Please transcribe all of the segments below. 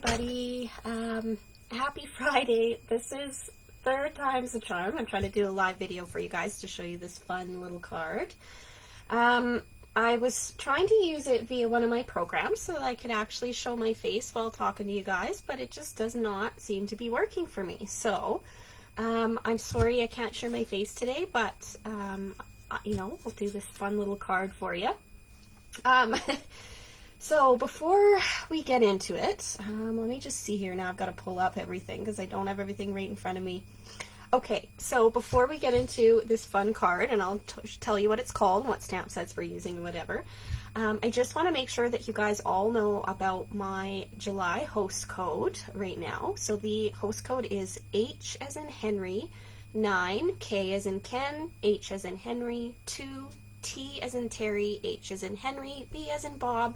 everybody. Happy Friday. This is third time's the charm. I'm trying to do a live video for you guys to show you this fun little card. I was trying to use it via one of my programs so that I could actually show my face while talking to you guys, but it just does not seem to be working for me. So I'm sorry I can't show my face today, but you know, we'll do this fun little card for you. So before we get into it, let me just see here. Now I've got to pull up everything because I don't have everything right in front of me. Okay, so before we get into this fun card, and I'll tell you what it's called, what stamp sets we're using, and whatever, I just want to make sure that you guys all know about my July host code right now. So the host code is H as in Henry, 9, K as in Ken, H as in Henry, 2, T as in Terry, H as in Henry, B as in Bob.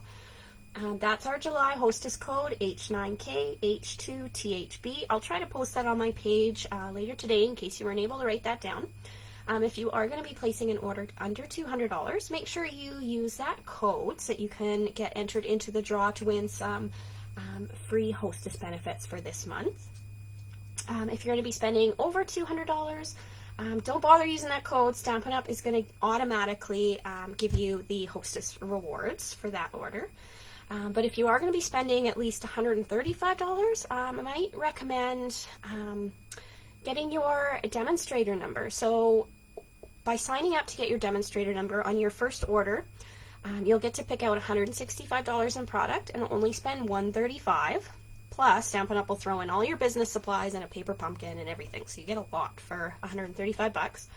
That's our July hostess code, H9K, H2THB. I'll try to post that on my page later today in case you weren't able to write that down. If you are going to be placing an order under $200, make sure you use that code so that you can get entered into the draw to win some free hostess benefits for this month. If you're going to be spending over $200, don't bother using that code. Stampin' Up! Is going to automatically give you the hostess rewards for that order. But if you are going to be spending at least $135, I might recommend getting your demonstrator number. So by signing up to get your demonstrator number on your first order, you'll get to pick out $165 in product and only spend $135. Plus, Stampin' Up! Will throw in all your business supplies and a paper pumpkin and everything. So you get a lot for $135.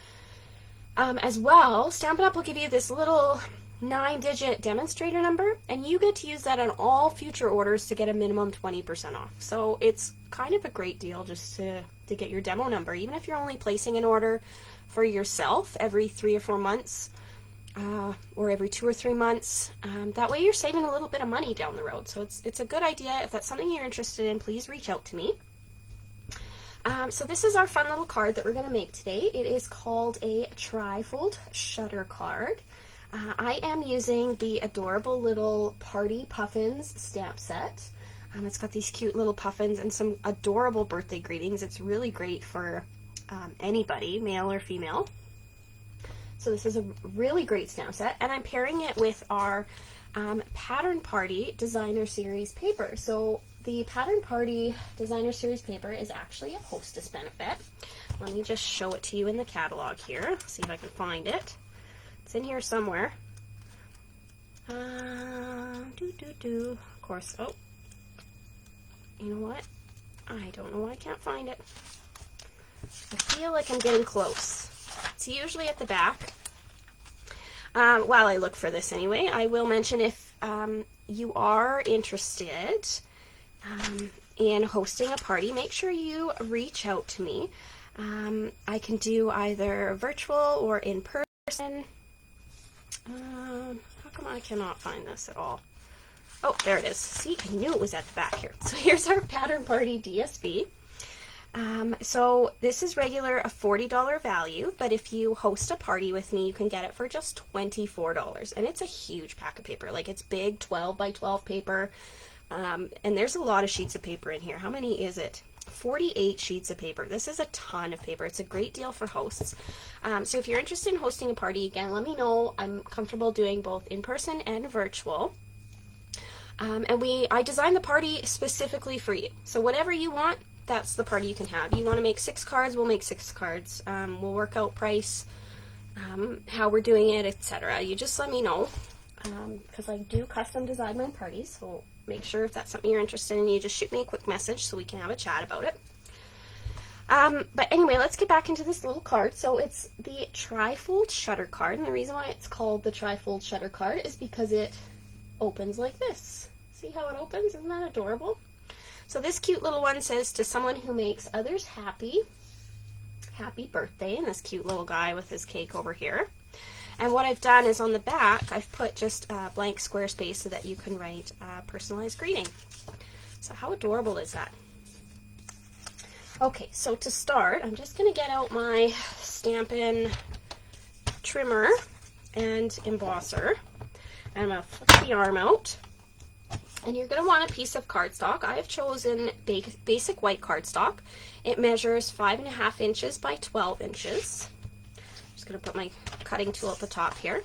As well, Stampin' Up! Will give you this little 9-digit demonstrator number, and you get to use that on all future orders to get a minimum 20% off. So it's kind of a great deal just to get your demo number, even if you're only placing an order for yourself every 3 or 4 months, or every 2 or 3 months. That way you're saving a little bit of money down the road. So it's a good idea. If that's something you're interested in, please reach out to me. So this is our fun little card that we're going to make today. It is called a trifold shutter card. I am using the adorable little Party Puffins stamp set. It's got these cute little puffins and some adorable birthday greetings. It's really great for anybody, male or female. So this is a really great stamp set, and I'm pairing it with our Pattern Party Designer Series paper. So the Pattern Party Designer Series paper is actually a hostess benefit. Let me just show it to you in the catalog here. See if I can find it. It's in here somewhere. Of course, oh, you know what? I don't know why I can't find it. I feel like I'm getting close. It's usually at the back. While I look for this anyway, I will mention if you are interested in hosting a party, make sure you reach out to me. I can do either virtual or in person. How come I cannot find this at all? Oh, there it is. See, I knew it was at the back here. So here's our Pattern Party DSP. So this is regular a $40 value, but if you host a party with me, you can get it for just $24. And it's a huge pack of paper. Like, it's big, 12 by 12 paper. And there's a lot of sheets of paper in here. How many is it? 48 sheets of paper. This is a ton of paper. It's a great deal for hosts. So if you're interested in hosting a party, again, let me know. I'm comfortable doing both in person and virtual. And I designed the party specifically for you. So whatever you want, that's the party you can have. You want to make 6 cards, we'll make 6 cards. We'll work out price, how we're doing it, etc. You just let me know, because I do custom design my parties, so make sure if that's something you're interested in, you just shoot me a quick message so we can have a chat about it. But anyway, let's get back into this little card. So it's the trifold shutter card, and the reason why it's called the trifold shutter card is because it opens like this. See how it opens? Isn't that adorable? So this cute little one says, to someone who makes others happy, happy birthday, and this cute little guy with his cake over here. And what I've done is on the back, I've put just a blank square space so that you can write a personalized greeting. So how adorable is that? Okay, so to start, I'm just going to get out my Stampin trimmer and embosser. And I'm going to flip the arm out. And you're going to want a piece of cardstock. I have chosen basic white cardstock. It measures 5.5 inches by 12 inches. I'm just going to put my cutting tool at the top here.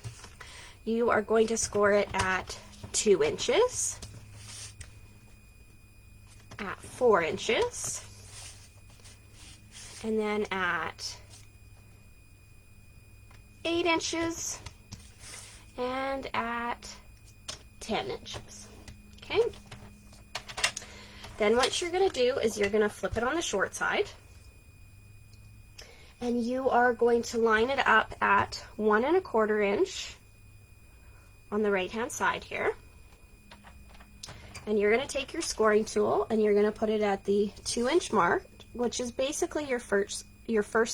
You are going to score it at 2 inches, at 4 inches, and then at 8 inches, and at 10 inches. Okay? Then what you're going to do is you're going to flip it on the short side, and you are going to line it up at 1.25 inch on the right hand side here. And you're going to take your scoring tool and you're going to put it at the 2 inch mark, which is basically your first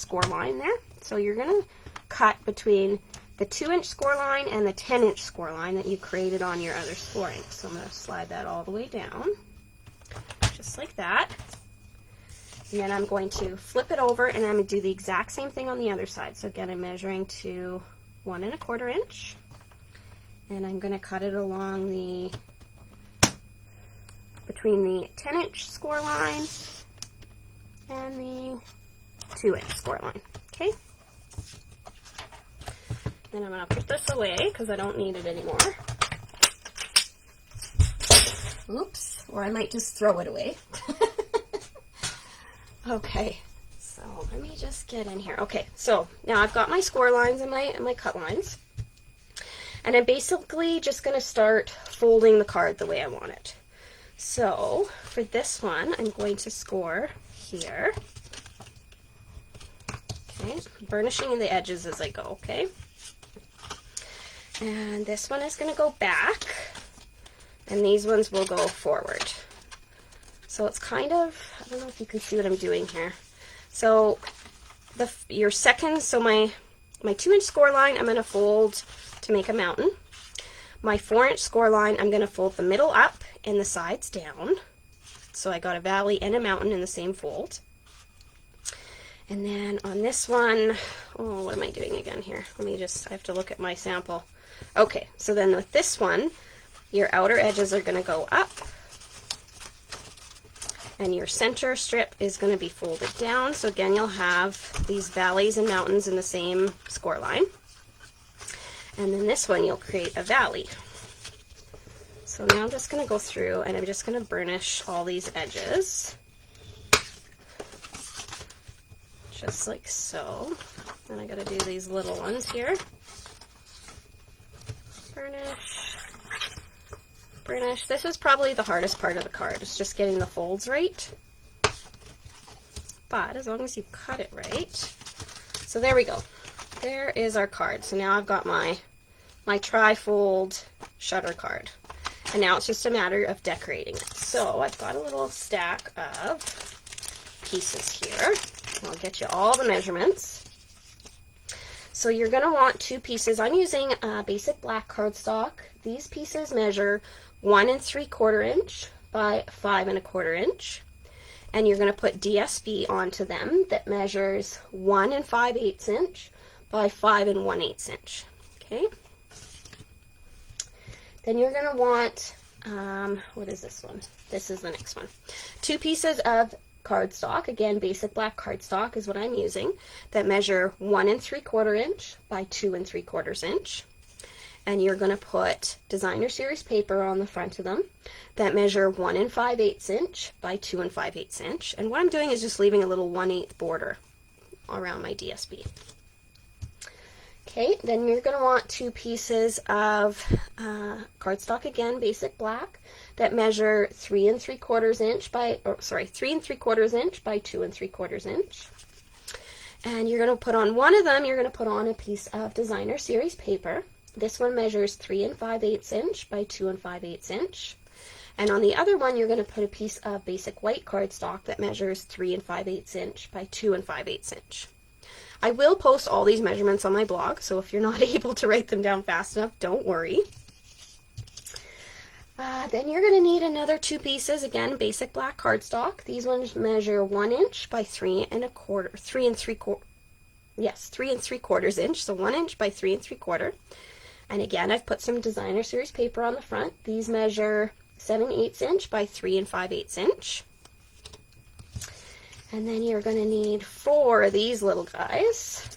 score line there. So you're going to cut between the 2 inch score line and the 10 inch score line that you created on your other scoring. So I'm going to slide that all the way down, just like that. And then I'm going to flip it over and I'm going to do the exact same thing on the other side. So again, I'm measuring to 1.25 inch. And I'm going to cut it along between the 10 inch score line and the 2 inch score line. Okay? Then I'm going to put this away because I don't need it anymore. Oops, or I might just throw it away. Okay, so let me just get in here. Okay, so now I've got my score lines and my cut lines. And I'm basically just going to start folding the card the way I want it. So for this one, I'm going to score here. Okay, burnishing the edges as I go, okay? And this one is going to go back, and these ones will go forward. So it's kind of, I don't know if you can see what I'm doing here. So your second, so my 2 inch score line, I'm going to fold to make a mountain. My 4 inch score line, I'm going to fold the middle up and the sides down. So I got a valley and a mountain in the same fold. And then on this one, oh, what am I doing again here? I have to look at my sample. Okay, so then with this one, your outer edges are going to go up. And your center strip is going to be folded down. So again, you'll have these valleys and mountains in the same score line. And then this one, you'll create a valley. So now I'm just going to go through and I'm just going to burnish all these edges. Just like so. And I got to do these little ones here. Burnish. Burnish. This is probably the hardest part of the card. It's just getting the folds right. But as long as you cut it right. So there we go. There is our card. So now I've got my tri-fold shutter card. And now it's just a matter of decorating it. So I've got a little stack of pieces here. I'll get you all the measurements. So you're going to want 2 pieces. I'm using basic black cardstock. These pieces measure 1 3/4 inch by 5 1/4 inch. And you're going to put DSP onto them that measures 1 5/8 inch by 5 1/8 inch. Okay. Then you're going to want, what is this one? This is the next one. 2 pieces of cardstock, again, basic black cardstock is what I'm using, that measure 1 3/4 inch by 2 3/4 inch. And you're going to put designer series paper on the front of them that measure 1 5/8 inch by 2 5/8 inch. And what I'm doing is just leaving a little 1/8 border around my DSP. Okay, then you're going to want 2 pieces of cardstock, again, basic black, that measure 3 3/4 inch by, 3 3/4 inch by 2 3/4 inch. And you're going to put on one of them, you're going to put on a piece of designer series paper. This one measures 3 5/8 inch by 2 5/8 inch. And on the other one, you're going to put a piece of basic white cardstock that measures 3 5/8 inch by 2 5/8 inch. I will post all these measurements on my blog, so if you're not able to write them down fast enough, don't worry. Then you're going to need another 2 pieces, again, basic black cardstock. These ones measure 1 inch by 3 3/4 inch, so 1 inch by 3 3/4. And again, I've put some designer series paper on the front. These measure 7/8 inch by 3 5/8 inch. And then you're going to need 4 of these little guys.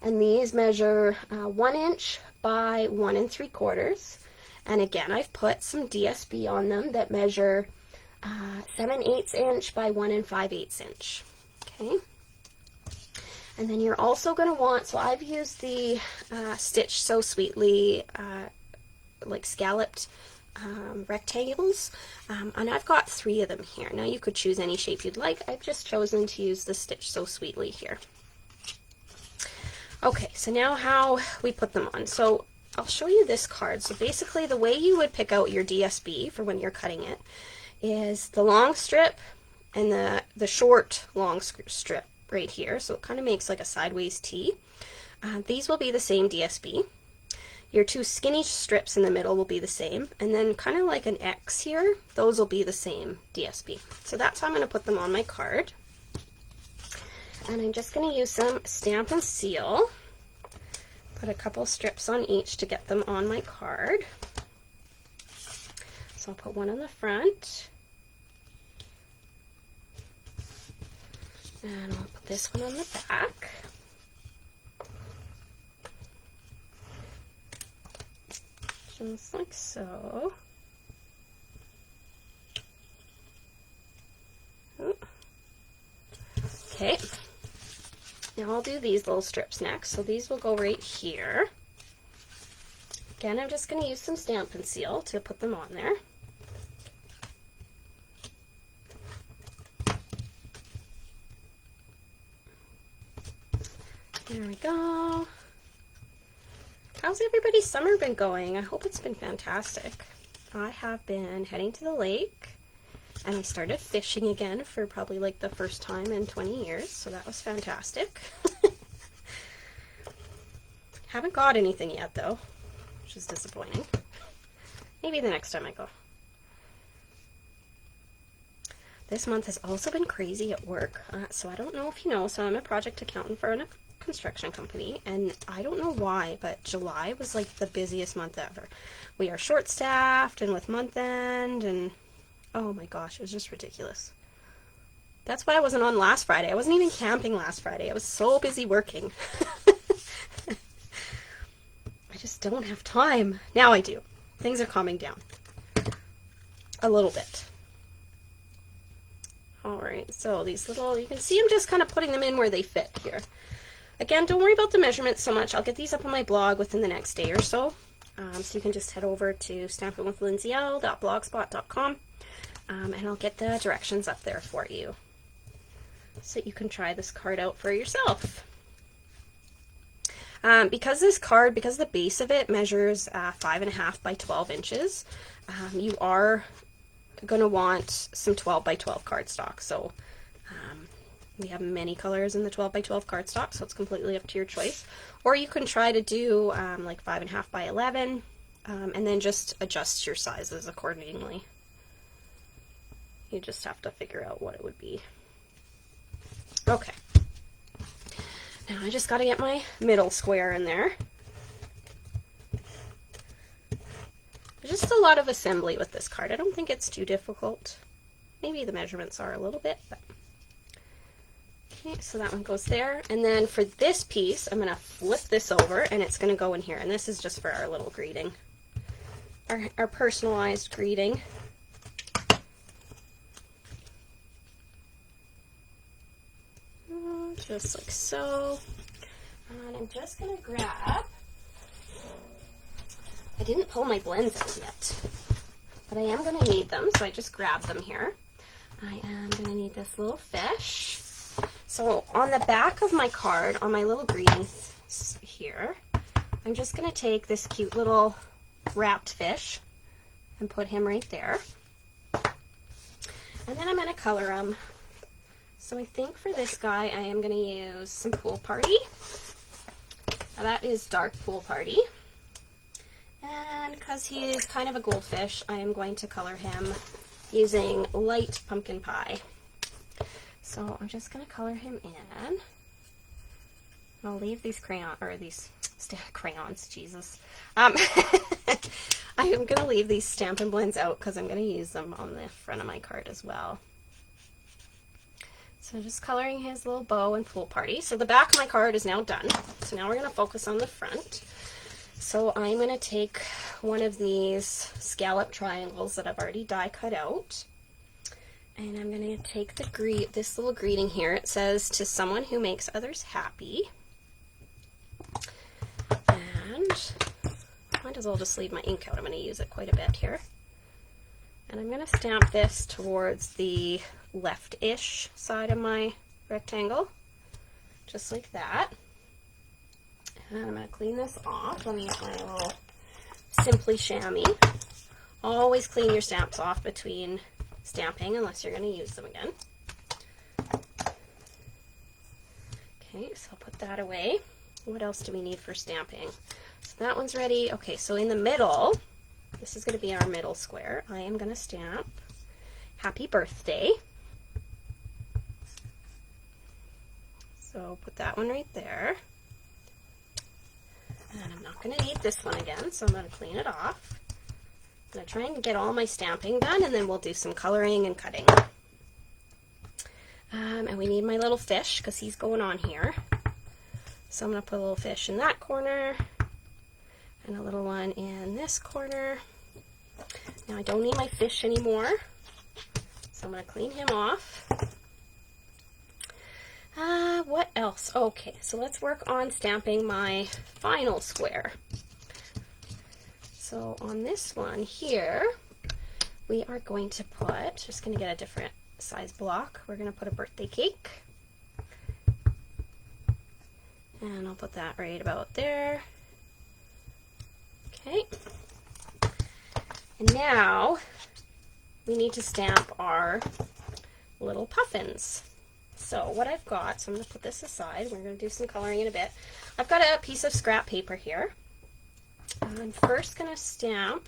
And these measure 1 inch by 1 3/4. And again, I've put some DSP on them that measure 7/8 inch by 1 5/8 inch. Okay. And then you're also going to want, so I've used the Stitch So Sweetly like scalloped rectangles, and I've got 3 of them here. Now you could choose any shape you'd like. I've just chosen to use the Stitch So Sweetly here. Okay, so now how we put them on. So I'll show you this card. So basically the way you would pick out your DSP for when you're cutting it is the long strip and the short long strip right here. So it kind of makes like a sideways T. These will be the same DSP. Your 2 skinny strips in the middle will be the same, and then kind of like an X here, those will be the same DSP. So that's how I'm going to put them on my card. And I'm just going to use some Stampin' Seal. Put a couple strips on each to get them on my card. So I'll put one on the front. And I'll put this one on the back. Just like so. Okay. Now I'll do these little strips next. So these will go right here. Again, I'm just going to use some Stampin' Seal to put them on there. There we go. How's everybody's summer been going? I hope it's been fantastic. I have been heading to the lake, and I started fishing again for probably like the first time in 20 years, so that was fantastic. Haven't got anything yet though, which is disappointing. Maybe the next time I go. This month has also been crazy at work, so I don't know if you know, so I'm a project accountant for a construction company, and I don't know why, but July was like the busiest month ever. We are short-staffed and with month end, and oh my gosh, it was just ridiculous. That's why I wasn't on last Friday. I wasn't even camping last Friday. I was so busy working. I just don't have time. Now I do. Things are calming down a little bit. Alright, so these little, you can see I'm just kind of putting them in where they fit here. Again, don't worry about the measurements so much. I'll get these up on my blog within the next day or so. So you can just head over to stampinwithlindsayl.blogspot.com, and I'll get the directions up there for you so you can try this card out for yourself. Because the base of it measures 5.5 by 12 inches, you are going to want some 12 by 12 cardstock. So we have many colors in the 12 by 12 cardstock, so it's completely up to your choice. Or you can try to do like 5.5 by 11, and then just adjust your sizes accordingly. You just have to figure out what it would be. Okay. Now I just got to get my middle square in there. There's just a lot of assembly with this card. I don't think it's too difficult. Maybe the measurements are a little bit, but okay, so that one goes there. And then for this piece, I'm going to flip this over, and it's going to go in here. And this is just for our little greeting, our personalized greeting. Just like so. And I'm just going to grab, I didn't pull my blends out yet, but I am going to need them, so I just grabbed them here. I am going to need this little fish. So on the back of my card, on my little greeting here, I'm just going to take this cute little wrapped fish and put him right there. And then I'm going to color him. So I think for this guy, I am going to use some Pool Party. Now that is Dark Pool Party. And because he is kind of a goldfish, I am going to color him using Light Pumpkin Pie. So I'm just going to color him in. I'll leave these crayons, Jesus. I I'm going to leave these Stampin' Blends out because I'm going to use them on the front of my card as well. So just coloring his little bow and pool party. So the back of my card is now done. So now we're going to focus on the front. So I'm going to take one of these scallop triangles that I've already die cut out. And I'm going to take this little greeting here. It says, "To someone who makes others happy." And might as well just leave my ink out. I'm going to use it quite a bit here. And I'm going to stamp this towards the left-ish side of my rectangle, just like that. And I'm going to clean this off. Let me use my little Simply Chamois. Always clean your stamps off between stamping unless you're going to use them again. Okay, so I'll put that away. What else do we need for stamping? So that one's ready. Okay, so in the middle, this is going to be our middle square. I am going to stamp "Happy Birthday." So put that one right there. And I'm not going to need this one again, so I'm going to clean it off. I'm going to try and get all my stamping done, and then we'll do some coloring and cutting. And we need my little fish because he's going on here. So I'm going to put a little fish in that corner and a little one in this corner. Now I don't need my fish anymore, so I'm going to clean him off. What else? Okay, so let's work on stamping my final square. So on this one here, we are going to put, just going to get a different size block. We're going to put a birthday cake. And I'll put that right about there. Okay. And now we need to stamp our little puffins. So what I've got, so I'm going to put this aside. We're going to do some coloring in a bit. I've got a piece of scrap paper here. I'm first going to stamp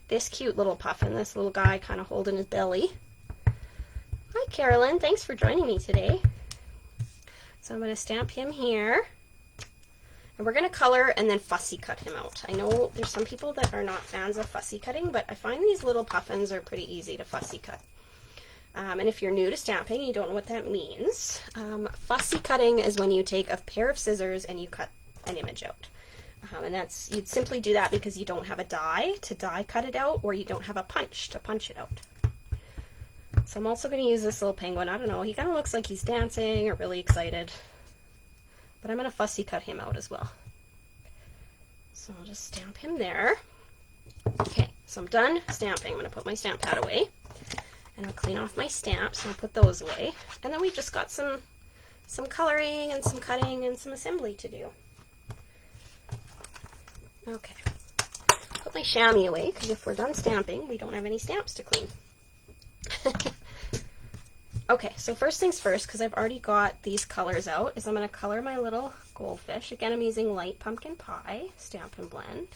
this cute little puffin, this little guy kind of holding his belly. Hi Carolyn, thanks for joining me today. So I'm going to stamp him here. And we're going to color and then fussy cut him out. I know there's some people that are not fans of fussy cutting, but I find these little puffins are pretty easy to fussy cut. And if you're new to stamping, you don't know what that means. Fussy cutting is when you take a pair of scissors and you cut an image out. And you'd simply do that because you don't have a die to die cut it out, or you don't have a punch to punch it out. So I'm also going to use this little penguin. I don't know, he kind of looks like he's dancing or really excited. But I'm going to fussy cut him out as well. So I'll just stamp him there. Okay, so I'm done stamping. I'm going to put my stamp pad away. And I'll clean off my stamps and I'll put those away. And then we've just got some coloring and some cutting and some assembly to do. Okay. Put my chamois away because if we're done stamping, we don't have any stamps to clean. Okay, so first things first, because I've already got these colors out, is I'm going to color my little goldfish. Again, I'm using light pumpkin pie, Stampin' Blend.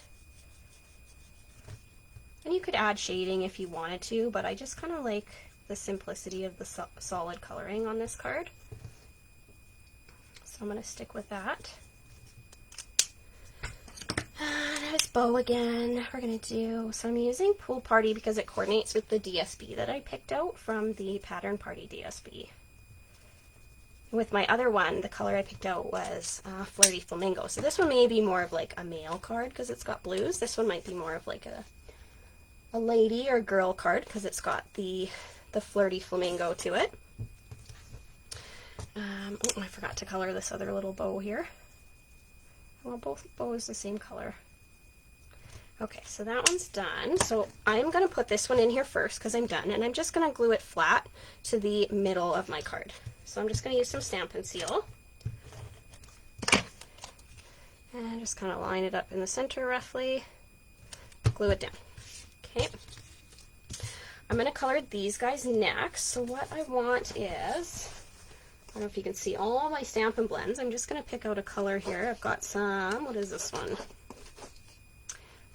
And you could add shading if you wanted to, but I just kind of like the simplicity of the solid coloring on this card. So I'm going to stick with that. There's bow again. We're going to do, so I'm using Pool Party because it coordinates with the DSP that I picked out from the Pattern Party DSP. With my other one, the color I picked out was Flirty Flamingo. So this one may be more of like a male card because it's got blues. This one might be more of like a lady or girl card because it's got the Flirty Flamingo to it. Oh, I forgot to color this other little bow here. Well, both bows the same color. Okay, so that one's done. So I'm going to put this one in here first because I'm done, and I'm just going to glue it flat to the middle of my card. So I'm just going to use some Stampin' Seal. And just kind of line it up in the center roughly. Glue it down. Okay. I'm going to color these guys next. So what I want is, I don't know if you can see all my Stampin' Blends. I'm just going to pick out a color here. I've got some, what is this one?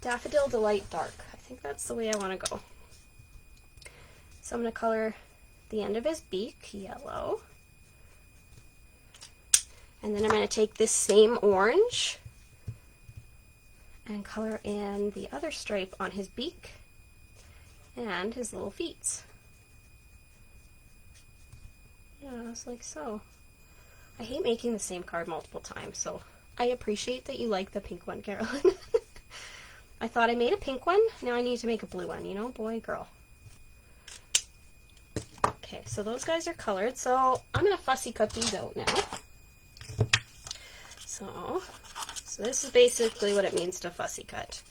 Daffodil Delight Dark. I think that's the way I want to go. So I'm going to color the end of his beak yellow. And then I'm going to take this same orange and color in the other stripe on his beak and his little feet. Yeah, it's like so. I hate making the same card multiple times, so I appreciate that you like the pink one, Carolyn. I thought I made a pink one, now I need to make a blue one, you know, boy, girl. Okay, so those guys are colored, so I'm going to fussy cut these out now. So this is basically what it means to fussy cut.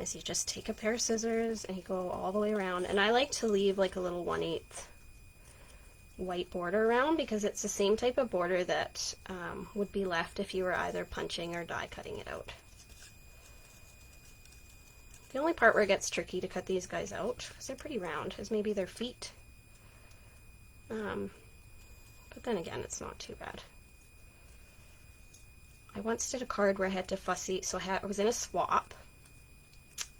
Is you just take a pair of scissors and you go all the way around, and I like to leave like a little 1/8 white border around because it's the same type of border that would be left if you were either punching or die cutting it out. The only part where it gets tricky to cut these guys out, because they're pretty round, is maybe their feet. But then again, it's not too bad. I once did a card where I had to fussy, so I was in a swap,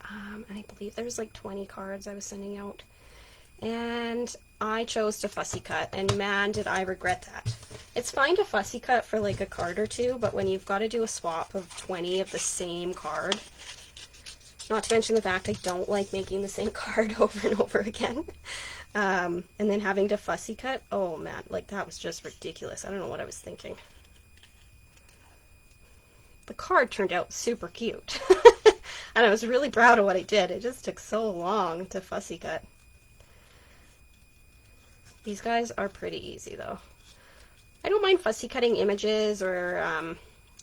and I believe there was like 20 cards I was sending out, and I chose to fussy cut, and man did I regret that. It's fine to fussy cut for like a card or two, but when you've got to do a swap of 20 of the same card, not to mention the fact I don't like making the same card over and over again, and then having to fussy cut, oh man, like that was just ridiculous. I don't know what I was thinking. The card turned out super cute, and I was really proud of what I did. It just took so long to fussy cut. These guys are pretty easy though. I don't mind fussy cutting images or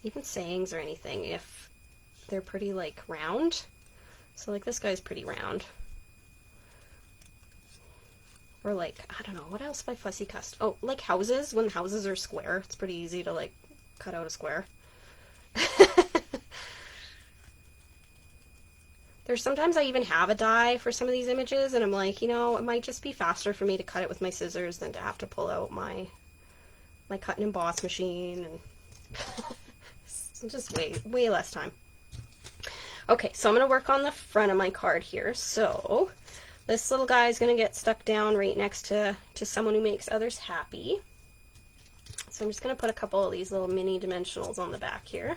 even sayings or anything if they're pretty like round. So like this guy's pretty round. Or like, I don't know, what else have I fussy cut? Oh, like houses. When houses are square, it's pretty easy to like cut out a square. There's sometimes I even have a die for some of these images, and I'm like, you know, it might just be faster for me to cut it with my scissors than to have to pull out my cut and emboss machine, and it's just way less time. Okay, so I'm going to work on the front of my card here. So this little guy is going to get stuck down right next to someone who makes others happy. So I'm just going to put a couple of these little mini dimensionals on the back here.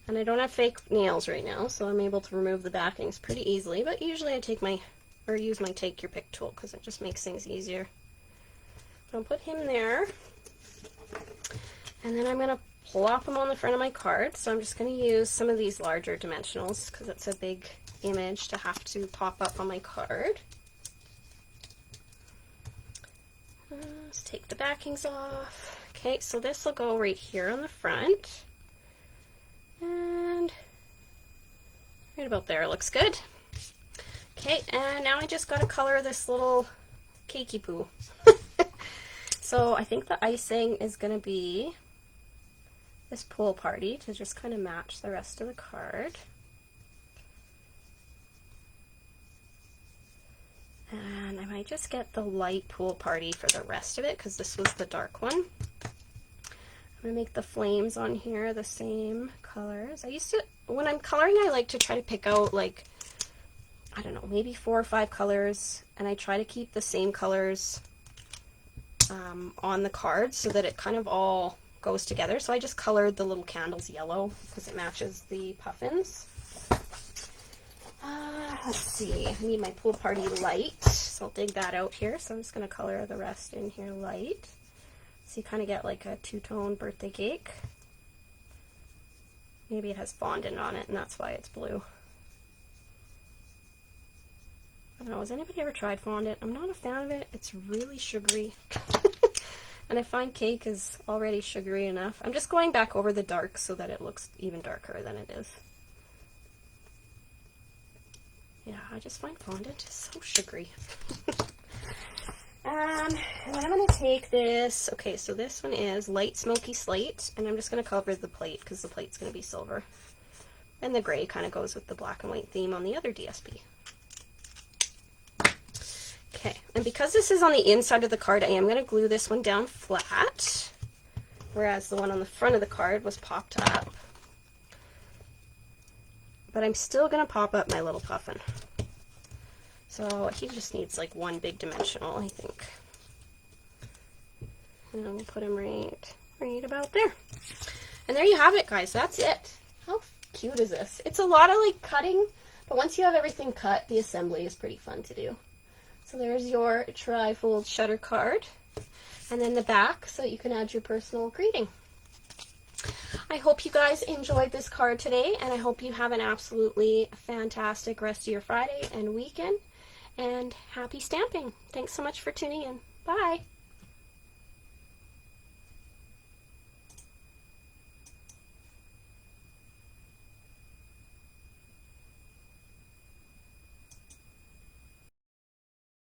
And I don't have fake nails right now, so I'm able to remove the backings pretty easily, but usually I use my take your pick tool because it just makes things easier. I'll put him there, and then I'm going to plop him on the front of my card. So I'm just going to use some of these larger dimensionals because it's a big image to have to pop up on my card. Let's take the backings off. Okay, so this will go right here on the front. And right about there looks good. Okay, and now I just got to color this little cakey poo. So I think the icing is going to be this pool party to just kind of match the rest of the card. And I might just get the light pool party for the rest of it because this was the dark one. I'm going to make the flames on here the same colors. When I'm coloring, I like to try to pick out like, I don't know, maybe 4 or 5 colors, and I try to keep the same colors on the card so that it kind of all goes together. So I just colored the little candles yellow because it matches the puffins. Let's see, I need my pool party light, so I'll dig that out here. So I'm just going to color the rest in here light. So you kind of get like a two-tone birthday cake. Maybe it has fondant on it and that's why it's blue. I don't know, has anybody ever tried fondant? I'm not a fan of it. It's really sugary. And I find cake is already sugary enough. I'm just going back over the dark so that it looks even darker than it is. Yeah, I just find fondant is so sugary. And then I'm going to take this, okay, so this one is light smoky slate, and I'm just going to cover the plate because the plate's going to be silver. And the gray kind of goes with the black and white theme on the other DSP. Okay, and because this is on the inside of the card, I am going to glue this one down flat, whereas the one on the front of the card was popped up. But I'm still going to pop up my little puffin. So he just needs like one big dimensional, I think. And we'll put him right about there. And there you have it, guys. That's it. How cute is this? It's a lot of like cutting, but once you have everything cut, the assembly is pretty fun to do. So there's your tri-fold shutter card, and then the back so you can add your personal greeting. I hope you guys enjoyed this card today, and I hope you have an absolutely fantastic rest of your Friday and weekend, and happy stamping. Thanks so much for tuning in. Bye.